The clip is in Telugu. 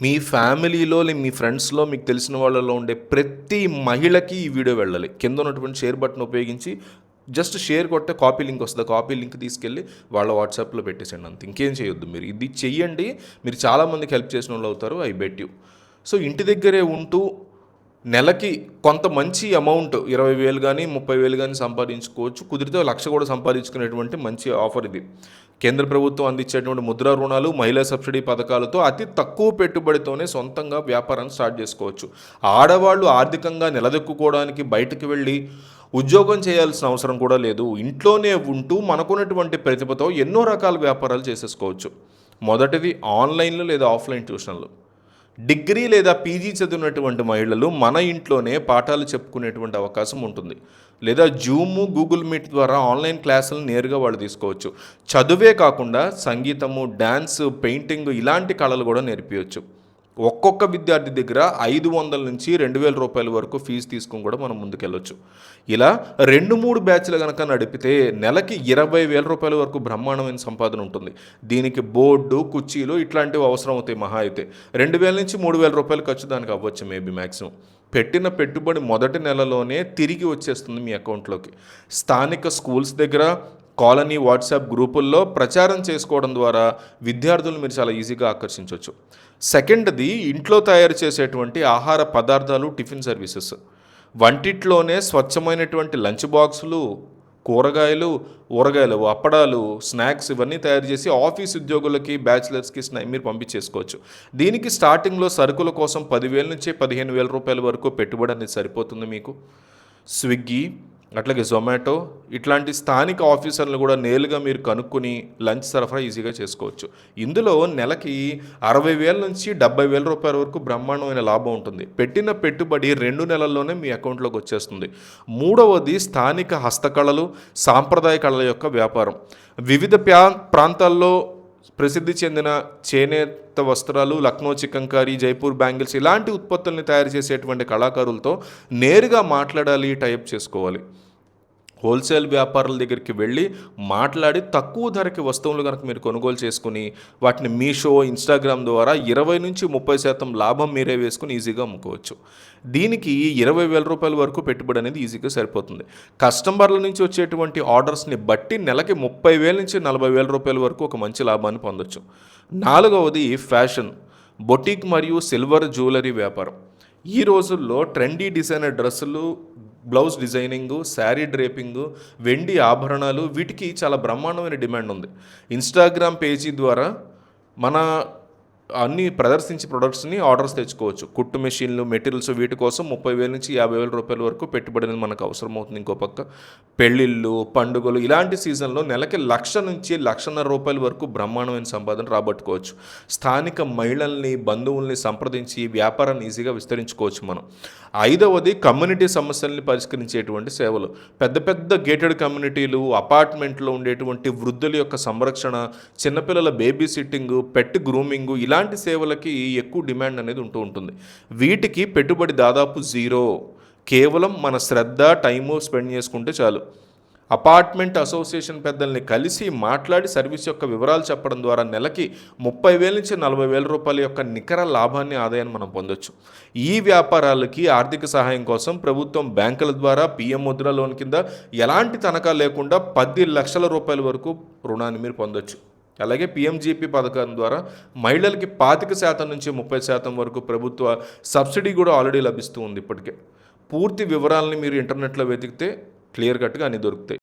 మీ ఫ్యామిలీలో మీ ఫ్రెండ్స్‌లో మీకు తెలిసిన వాళ్ళలో ఉండే ప్రతి మహిళకి ఈ వీడియో వెళ్ళాలి. కింద ఉన్నటువంటి షేర్ బటన్ ఉపయోగించి జస్ట్ షేర్ కొడితే కాపీ లింక్ వస్తది. కాపీ లింక్ తీసుకెళ్ళి వాళ్ళ వాట్సాప్‌లో పెట్టేసేయండి అంతే. ఇంకేం చేయొద్దు మీరు. ఇది చెయ్యండి. మీరు చాలా మందికి హెల్ప్ చేసినోళ్ళు అవుతారు. I bet you. సో ఇంటి దగ్గరే ఉంటూ నెలకి కొంత మంచి అమౌంట్ 20,000 గానీ, 30,000 గానీ సంపాదించుకోవచ్చు. కుదిరితే 1,00,000 కూడా సంపాదించుకునేటువంటి మంచి ఆఫర్ ఇది. కేంద్ర ప్రభుత్వం అందించేటువంటి ముద్రా రుణాలు, మహిళా సబ్సిడీ పథకాలతో అతి తక్కువ పెట్టుబడితోనే సొంతంగా వ్యాపారాన్ని స్టార్ట్ చేసుకోవచ్చు. ఆడవాళ్ళు ఆర్థికంగా నిలదొక్కుకోవడానికి బయటకు వెళ్ళి ఉద్యోగం చేయాల్సిన అవసరం కూడా లేదు. ఇంట్లోనే ఉంటూ మనకున్నటువంటి ప్రతిభతో ఎన్నో రకాల వ్యాపారాలు చేసేసుకోవచ్చు. మొదటిది ఆన్లైన్‌లో లేదా ఆఫ్‌లైన్ ట్యూషన్లు. డిగ్రీ లేదా పీజీ చదివినటువంటి మహిళలు మన ఇంట్లోనే పాఠాలు చెప్పుకునేటువంటి అవకాశం ఉంటుంది. లేదా జూము, గూగుల్ మీట్ ద్వారా ఆన్లైన్ క్లాసులను నేరుగా వాళ్ళు తీసుకోవచ్చు. చదువే కాకుండా సంగీతము, డ్యాన్స్, పెయింటింగ్ ఇలాంటి కళలు కూడా నేర్పియొచ్చు. ఒక్కొక్క విద్యార్థి దగ్గర 500 నుంచి 2,000 రూపాయల వరకు ఫీజు తీసుకొని కూడా మనం ముందుకెళ్ళొచ్చు. ఇలా 2-3 బ్యాచ్లు కనుక నడిపితే నెలకి 20,000 రూపాయల వరకు బ్రహ్మాండమైన సంపాదన ఉంటుంది. దీనికి బోర్డు, కుర్చీలు ఇట్లాంటివి అవసరం అవుతాయి మహా అయితే. 2,000 నుంచి 3,000 రూపాయలు ఖర్చు దానికి అవ్వచ్చు మేబీ మ్యాక్సిమం. పెట్టిన పెట్టుబడి మొదటి నెలలోనే తిరిగి వచ్చేస్తుంది మీ అకౌంట్లోకి. స్థానిక స్కూల్స్ దగ్గర, కాలనీ వాట్సాప్ గ్రూపుల్లో ప్రచారం చేసుకోవడం ద్వారా విద్యార్థులను మీరు చాలా ఈజీగా ఆకర్షించవచ్చు. సెకండ్ది ఇంట్లో తయారు చేసేటువంటి ఆహార పదార్థాలు, టిఫిన్ సర్వీసెస్. వంటిట్లోనే స్వచ్ఛమైనటువంటి లంచ్ బాక్సులు, కూరగాయలు, ఊరగాయలు, అప్పడాలు, స్నాక్స్ ఇవన్నీ తయారు చేసి ఆఫీస్ ఉద్యోగులకి, బ్యాచిలర్స్కి మీరు పంపించేసుకోవచ్చు. దీనికి స్టార్టింగ్లో సరుకుల కోసం 10,000 నుంచి 15,000 రూపాయల వరకు పెట్టుబడి అనేది సరిపోతుంది మీకు. స్విగ్గీ, అట్లాగే జొమాటో ఇట్లాంటి స్థానిక ఆఫీసర్లు కూడా నేరుగా మీరు కనుక్కొని లంచ్ సరఫరా ఈజీగా చేసుకోవచ్చు. ఇందులో నెలకి 60,000 నుంచి 70,000 రూపాయల వరకు బ్రహ్మాండమైన లాభం ఉంటుంది. పెట్టిన పెట్టుబడి 2 నెలల్లోనే మీ అకౌంట్లోకి వచ్చేస్తుంది. మూడవది స్థానిక హస్తకళలు, సాంప్రదాయ కళల యొక్క వ్యాపారం. వివిధ ప్రాంతాల్లో ప్రసిద్ధి చెందిన చేనేత వస్త్రాలు, లక్నో చికంకారీ, జైపూర్ బ్యాంగిల్స్ ఇలాంటి ఉత్పత్తుల్ని తయారు చేసేటువంటి కళాకారులతో నేరుగా మాట్లాడాలి, టైప్ చేసుకోవాలి. హోల్సేల్ వ్యాపారుల దగ్గరికి వెళ్ళి మాట్లాడి తక్కువ ధరకి వస్తువులు కనుక మీరు కొనుగోలు చేసుకుని వాటిని మీషో, ఇన్స్టాగ్రామ్ ద్వారా 20-30% లాభం మీరే వేసుకుని ఈజీగా అమ్ముకోవచ్చు. దీనికి 20,000 రూపాయల వరకు పెట్టుబడి అనేది ఈజీగా సరిపోతుంది. కస్టమర్ల నుంచి వచ్చేటువంటి ఆర్డర్స్ని బట్టి నెలకి 30,000 నుంచి 40,000 రూపాయల వరకు ఒక మంచి లాభాన్ని పొందొచ్చు. నాలుగవది ఫ్యాషన్, బొటిక్ మరియు సిల్వర్ జ్యువెలరీ వ్యాపారం. ఈ రోజుల్లో ట్రెండీ డిజైనర్ డ్రెస్సులు, బ్లౌజ్ డిజైనింగు, శారీ డ్రేపింగు, వెండి ఆభరణాలు వీటికి చాలా బ్రహ్మాండమైన డిమాండ్ ఉంది. ఇన్స్టాగ్రామ్ పేజీ ద్వారా మన అన్ని ప్రదర్శించి ప్రొడక్ట్స్ని ఆర్డర్స్ తెచ్చుకోవచ్చు. కుట్టు మెషిన్లు, మెటీరియల్స్ వీటి కోసం 30,000 నుంచి 50,000 రూపాయల వరకు పెట్టుబడి అనేది మనకు అవసరం అవుతుంది. ఇంకో పక్క పెళ్ళిళ్ళు, పండుగలు ఇలాంటి సీజన్లో నెలకి 1,00,000 నుంచి 1,50,000 రూపాయల వరకు బ్రహ్మాండమైన సంపాదన రాబట్టుకోవచ్చు. స్థానిక మహిళల్ని, బంధువుల్ని సంప్రదించి వ్యాపారాన్ని ఈజీగా విస్తరించుకోవచ్చు మనం. ఐదవది కమ్యూనిటీ సమస్యల్ని పరిష్కరించేటువంటి సేవలు. పెద్ద పెద్ద గేటెడ్ కమ్యూనిటీలు, అపార్ట్మెంట్లో ఉండేటువంటి వృద్ధుల యొక్క సంరక్షణ, చిన్నపిల్లల బేబీ సిట్టింగు, పెట్ గ్రూమింగు ఇలాంటి సేవలకి ఎక్కువ డిమాండ్ అనేది ఉంటుంది. వీటికి పెట్టుబడి దాదాపు జీరో. కేవలం మన శ్రద్ధ, టైము స్పెండ్ చేసుకుంటే చాలు. అపార్ట్మెంట్ అసోసియేషన్ పెద్దల్ని కలిసి మాట్లాడి సర్వీస్ యొక్క వివరాలు చెప్పడం ద్వారా నెలకి 30,000 నుంచి 40,000 రూపాయల యొక్క నికర లాభాన్ని, ఆదాయాన్ని మనం పొందొచ్చు. ఈ వ్యాపారాలకి ఆర్థిక సహాయం కోసం ప్రభుత్వం బ్యాంకుల ద్వారా PM ముద్ర లోన్ కింద ఎలాంటి తనఖా లేకుండా 10 లక్షల రూపాయల వరకు రుణాన్ని మీరు పొందొచ్చు. అలాగే PMGP పథకం ద్వారా మహిళలకి 25% నుంచి 30% వరకు ప్రభుత్వ సబ్సిడీ కూడా ఆల్రెడీ లభిస్తూ ఉంది ఇప్పటికే. పూర్తి వివరాలని మీరు ఇంటర్నెట్లో వెతికితే క్లియర్ కట్గా అన్నీ దొరుకుతాయి.